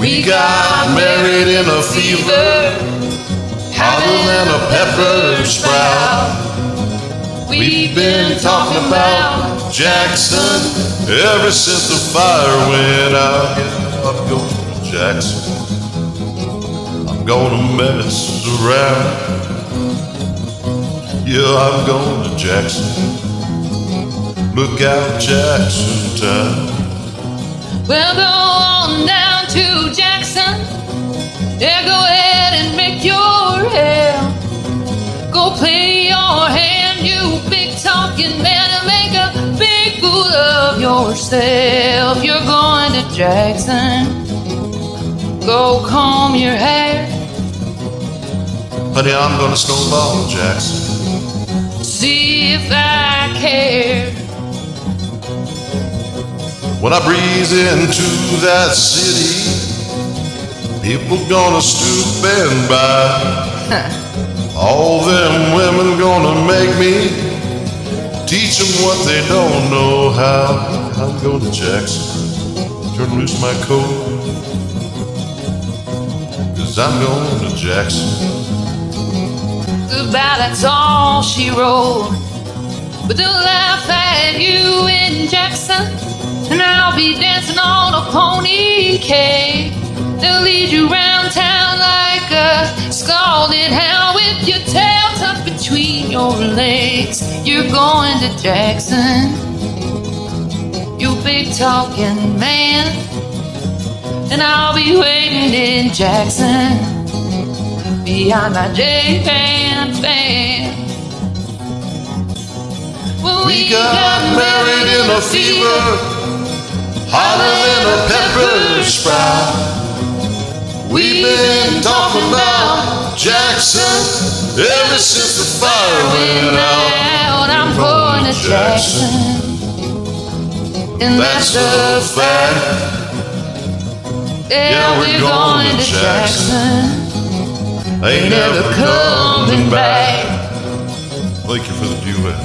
We got married in a fever, hotter than a pepper sprout. We've been talking about Jackson ever since the fire went out. Yeah, I'm going to Jackson. I'm gonna mess around. Yeah, I'm going to Jackson. Look out, Jackson town. Well, go on down to Jackson. Yeah, go ahead and make your hair. Go play your hand, you big talking man, and make a big fool of yourself. You're going to Jackson. Go comb your hair. Honey, I'm gonna snowball Jackson. See if I care. When I breeze into that city, people gonna stoop and by. All them women gonna make me teach them what they don't know how. I'm going to Jackson, turn loose my coat, 'cause I'm going to Jackson. Goodbye, that's all she wrote. But they'll laugh at you in Jackson, and I'll be dancing on a pony cake. They'll lead you round town like a scalded hound with your tail tucked between your legs. You're going to Jackson, you big talking man, and I'll be waiting in Jackson behind my J-Pan fan. Well, we got married in a fever, hotter than a pepper sprout. We've been talking about Jackson ever since the fire went out. I'm going to Jackson, and that's a fact. Yeah, we're going to Jackson. Ain't never coming back. Thank you for the duet.